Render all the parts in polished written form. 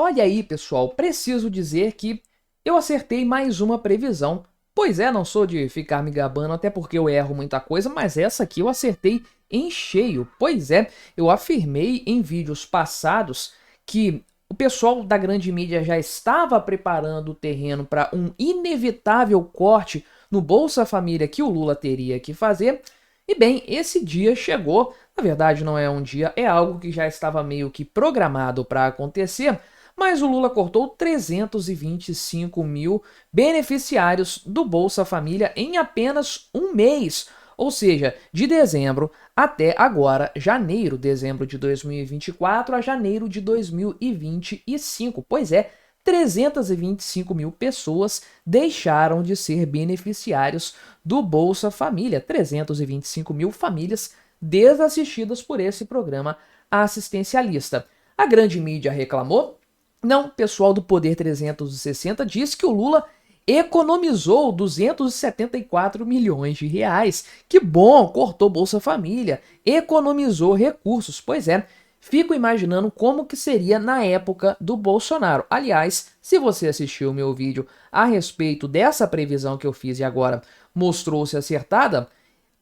olha aí, pessoal, preciso dizer que eu acertei mais uma previsão. Pois é, não sou de ficar me gabando, até porque eu erro muita coisa, mas essa aqui eu acertei em cheio. Pois é, eu afirmei em vídeos passados que o pessoal da grande mídia já estava preparando o terreno para um inevitável corte no Bolsa Família que o Lula teria que fazer. E bem, esse dia chegou. Na verdade, não é um dia, é algo que já estava meio que programado para acontecer, mas o Lula cortou 325 mil beneficiários do Bolsa Família em apenas um mês. Ou seja, de dezembro até agora, dezembro de 2024 a janeiro de 2025. Pois é, 325 mil pessoas deixaram de ser beneficiários do Bolsa Família. 325 mil famílias desassistidas por esse programa assistencialista. A grande mídia reclamou? Não, o pessoal do Poder 360 diz que o Lula economizou 274 milhões de reais. Que bom, cortou Bolsa Família, economizou recursos. Pois é, fico imaginando como que seria na época do Bolsonaro. Aliás, se você assistiu o meu vídeo a respeito dessa previsão que eu fiz e agora mostrou-se acertada,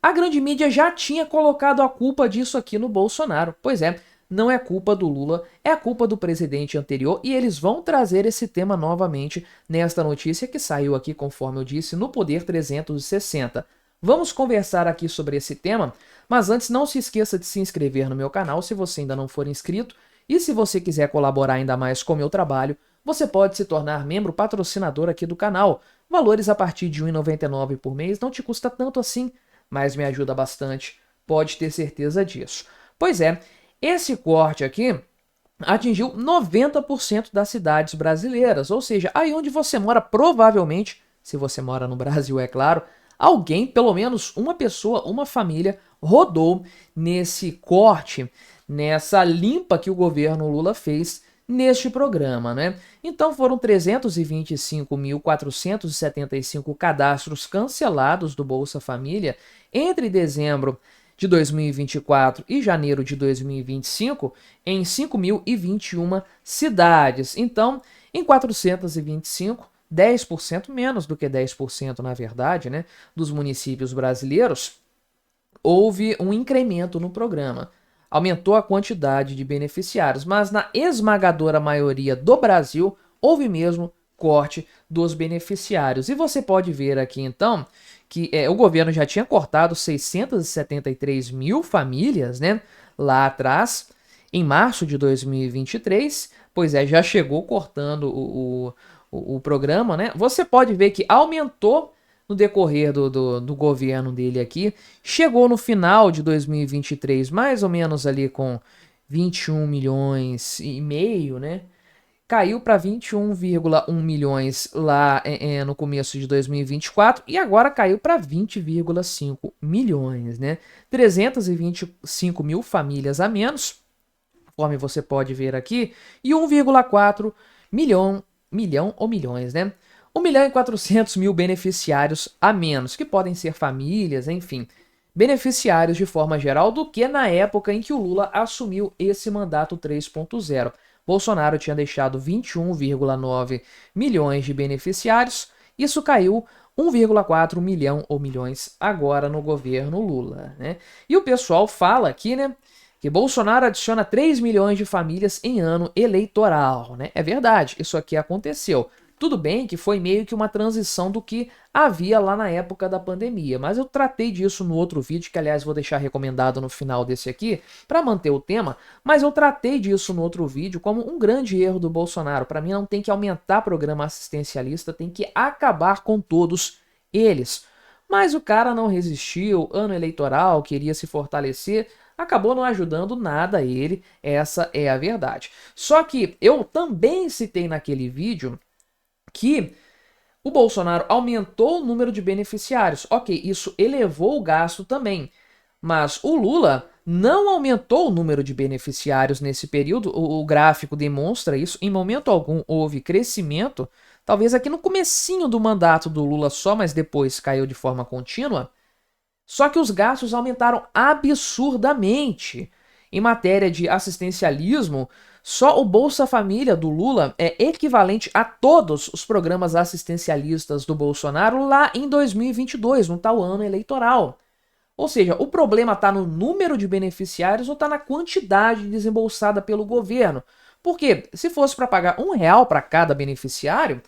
a grande mídia já tinha colocado a culpa disso aqui no Bolsonaro. Pois é, não é culpa do Lula, é culpa do presidente anterior e eles vão trazer esse tema novamente nesta notícia que saiu aqui, conforme eu disse, no Poder 360. Vamos conversar aqui sobre esse tema, mas antes não se esqueça de se inscrever no meu canal se você ainda não for inscrito e se você quiser colaborar ainda mais com o meu trabalho, você pode se tornar membro patrocinador aqui do canal. Valores a partir de R$ 1,99 por mês, não te custa tanto assim, mas me ajuda bastante, pode ter certeza disso. Pois é, esse corte aqui atingiu 90% das cidades brasileiras, ou seja, aí onde você mora, provavelmente, se você mora no Brasil, é claro, alguém, pelo menos uma pessoa, uma família, rodou nesse corte, nessa limpa que o governo Lula fez neste programa, né? Então foram 325.475 cadastros cancelados do Bolsa Família entre dezembro de 2024 e janeiro de 2025 em 5.021 cidades. Então, em 425, 10% menos do que 10% na verdade, né, dos municípios brasileiros, houve um incremento no programa. Aumentou a quantidade de beneficiários, mas na esmagadora maioria do Brasil, houve mesmo corte dos beneficiários. E você pode ver aqui, então, que o governo já tinha cortado 673 mil famílias, né, lá atrás, em março de 2023, pois é, já chegou cortando o programa, né? Você pode ver que aumentou no decorrer do governo dele aqui, chegou no final de 2023, mais ou menos ali com 21 milhões e meio, né? Caiu para 21,1 milhões lá no começo de 2024 e agora caiu para 20,5 milhões, né? 325 mil famílias a menos, conforme você pode ver aqui, e 1,4 milhão ou milhões, né? 1.400.000 beneficiários a menos, que podem ser famílias, enfim, beneficiários de forma geral, do que na época em que o Lula assumiu esse mandato 3.0. Bolsonaro tinha deixado 21,9 milhões de beneficiários, isso caiu 1,4 milhão ou milhões agora no governo Lula, né? E o pessoal fala aqui, né, que Bolsonaro adiciona 3 milhões de famílias em ano eleitoral, né? É verdade, isso aqui aconteceu. Tudo bem que foi meio que uma transição do que havia lá na época da pandemia, mas eu tratei disso no outro vídeo, que aliás vou deixar recomendado no final desse aqui, para manter o tema, mas eu tratei disso no outro vídeo como um grande erro do Bolsonaro. Para mim não tem que aumentar programa assistencialista, tem que acabar com todos eles. Mas o cara não resistiu, ano eleitoral, queria se fortalecer, acabou não ajudando nada ele, essa é a verdade. Só que eu também citei naquele vídeo que o Bolsonaro aumentou o número de beneficiários. Ok, isso elevou o gasto também. Mas o Lula não aumentou o número de beneficiários nesse período. O gráfico demonstra isso. Em momento algum houve crescimento. Talvez aqui no comecinho do mandato do Lula só, mas depois caiu de forma contínua. Só que os gastos aumentaram absurdamente. em matéria de assistencialismo, só o Bolsa Família do Lula é equivalente a todos os programas assistencialistas do Bolsonaro lá em 2022, no tal ano eleitoral. Ou seja, o problema está no número de beneficiários ou está na quantidade desembolsada pelo governo. Porque se fosse para pagar R$ 1 para cada beneficiário,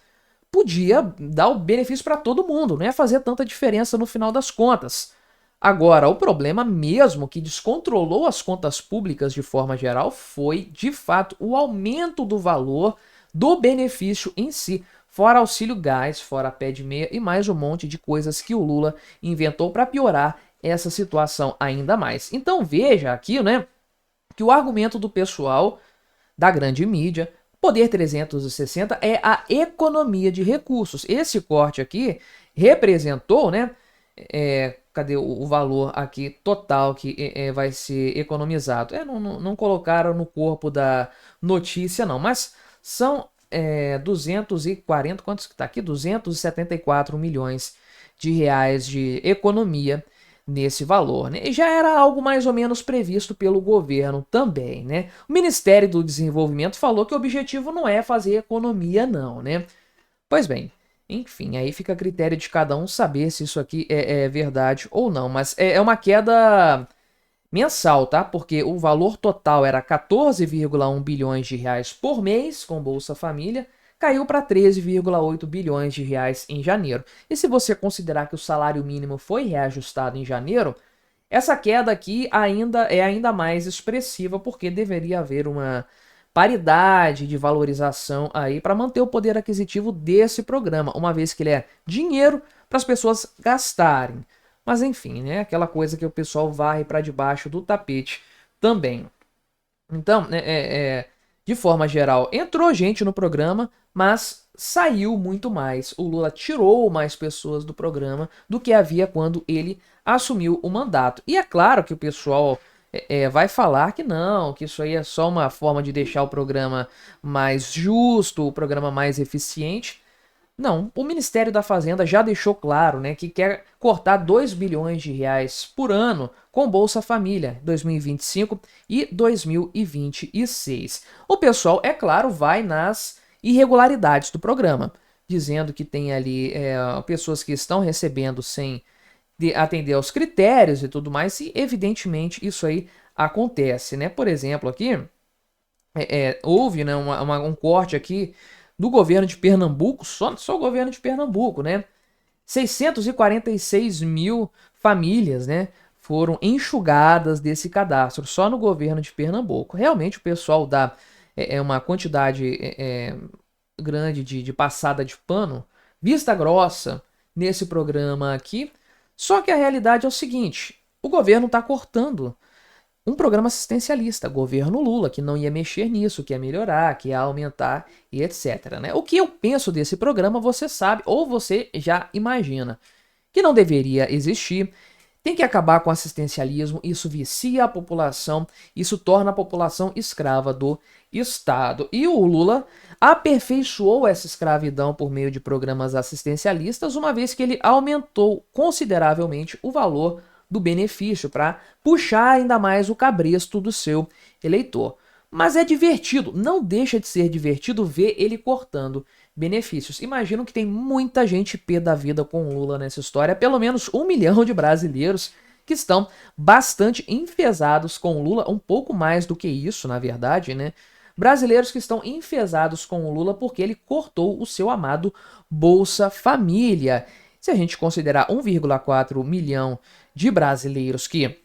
podia dar o benefício para todo mundo, não ia fazer tanta diferença no final das contas. Agora, o problema mesmo que descontrolou as contas públicas de forma geral foi, de fato, o aumento do valor do benefício em si, fora auxílio gás, fora pé de meia e mais um monte de coisas que o Lula inventou para piorar essa situação ainda mais. Então veja aqui, né, que o argumento do pessoal da grande mídia, Poder 360 é a economia de recursos. Esse corte aqui representou, né, cadê o valor aqui total que vai ser economizado? Não colocaram no corpo da notícia não, mas são 240, quantos que tá aqui? 274 milhões de reais de economia nesse valor, né? E já era algo mais ou menos previsto pelo governo também, né? O Ministério do Desenvolvimento falou que o objetivo não é fazer economia não, né? Pois bem, enfim, aí fica a critério de cada um saber se isso aqui é verdade ou não, mas é uma queda mensal, tá? Porque o valor total era 14,1 bilhões de reais por mês com Bolsa Família, caiu para 13,8 bilhões de reais em janeiro. E se você considerar que o salário mínimo foi reajustado em janeiro, essa queda aqui é ainda mais expressiva, porque deveria haver uma paridade de valorização aí para manter o poder aquisitivo desse programa, uma vez que ele é dinheiro para as pessoas gastarem. Mas enfim, né, aquela coisa que o pessoal varre para debaixo do tapete também. Então, de forma geral, entrou gente no programa, mas saiu muito mais. O Lula tirou mais pessoas do programa do que havia quando ele assumiu o mandato. E é claro que o pessoal vai falar que não, que isso aí é só uma forma de deixar o programa mais justo, o programa mais eficiente. Não, o Ministério da Fazenda já deixou claro, né, que quer cortar 2 bilhões de reais por ano com Bolsa Família 2025 e 2026. O pessoal, é claro, vai nas irregularidades do programa, dizendo que tem ali pessoas que estão recebendo sem atender aos critérios e tudo mais, e evidentemente isso aí acontece, né? Por exemplo, aqui houve, né, um corte aqui do governo de Pernambuco, só o governo de Pernambuco, né? 646 mil famílias, né, foram enxugadas desse cadastro, só no governo de Pernambuco. Realmente o pessoal dá uma quantidade grande de passada de pano, vista grossa, nesse programa aqui. Só que a realidade é o seguinte, o governo está cortando um programa assistencialista, governo Lula, que não ia mexer nisso, que ia melhorar, que ia aumentar e etc, né? O que eu penso desse programa, você sabe, ou você já imagina, que não deveria existir, tem que acabar com o assistencialismo, isso vicia a população, isso torna a população escrava do Estado. E o Lula aperfeiçoou essa escravidão por meio de programas assistencialistas, uma vez que ele aumentou consideravelmente o valor do benefício para puxar ainda mais o cabresto do seu eleitor. Mas é divertido, não deixa de ser divertido ver ele cortando benefícios. Imagino que tem muita gente pé da vida com o Lula nessa história, pelo menos 1 milhão de brasileiros que estão bastante enfesados com o Lula, um pouco mais do que isso, na verdade, né? Brasileiros que estão enfesados com o Lula porque ele cortou o seu amado Bolsa Família. Se a gente considerar 1,4 milhão de brasileiros que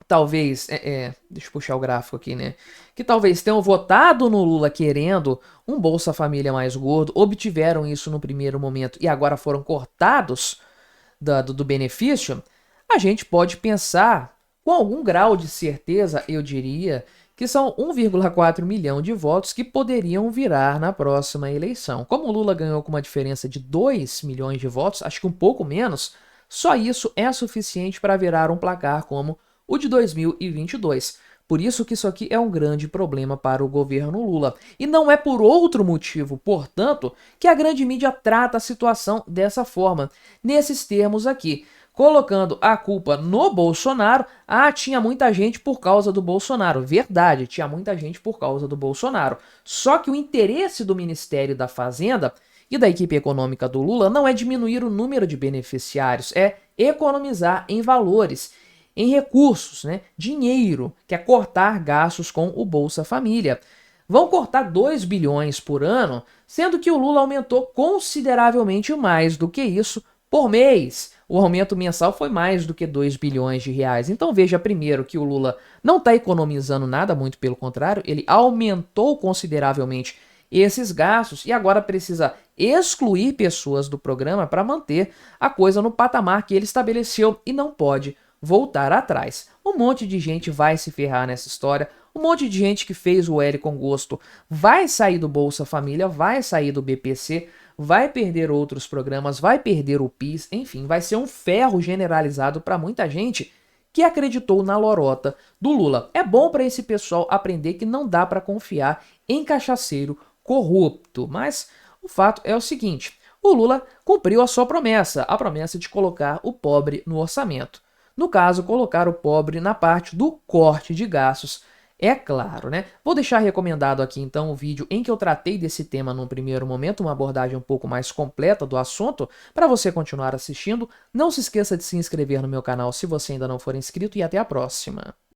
talvez, deixa eu puxar o gráfico aqui, né? Que talvez tenham votado no Lula querendo um Bolsa Família mais gordo, obtiveram isso no primeiro momento e agora foram cortados do benefício, a gente pode pensar, com algum grau de certeza, eu diria, que são 1,4 milhão de votos que poderiam virar na próxima eleição. Como o Lula ganhou com uma diferença de 2 milhões de votos, acho que um pouco menos, só isso é suficiente para virar um placar como o de 2022. Por isso que isso aqui é um grande problema para o governo Lula. E não é por outro motivo, portanto, que a grande mídia trata a situação dessa forma, nesses termos aqui, colocando a culpa no Bolsonaro. Ah, tinha muita gente por causa do Bolsonaro. Verdade, tinha muita gente por causa do Bolsonaro. Só que o interesse do Ministério da Fazenda e da equipe econômica do Lula não é diminuir o número de beneficiários, é economizar em valores, em recursos, né? Dinheiro, que é cortar gastos com o Bolsa Família. Vão cortar 2 bilhões por ano, sendo que o Lula aumentou consideravelmente mais do que isso por mês. O aumento mensal foi mais do que 2 bilhões de reais. Então veja primeiro que o Lula não está economizando nada, muito pelo contrário, ele aumentou consideravelmente esses gastos e agora precisa excluir pessoas do programa para manter a coisa no patamar que ele estabeleceu e não pode voltar atrás. Um monte de gente vai se ferrar nessa história, um monte de gente que fez o L com gosto vai sair do Bolsa Família, vai sair do BPC, vai perder outros programas, vai perder o PIS, enfim, vai ser um ferro generalizado para muita gente que acreditou na lorota do Lula. É bom para esse pessoal aprender que não dá para confiar em cachaceiro corrupto, mas o fato é o seguinte, o Lula cumpriu a sua promessa, a promessa de colocar o pobre no orçamento. No caso, colocar o pobre na parte do corte de gastos, é claro, né? Vou deixar recomendado aqui então o vídeo em que eu tratei desse tema num primeiro momento, uma abordagem um pouco mais completa do assunto, para você continuar assistindo. Não se esqueça de se inscrever no meu canal se você ainda não for inscrito e até a próxima.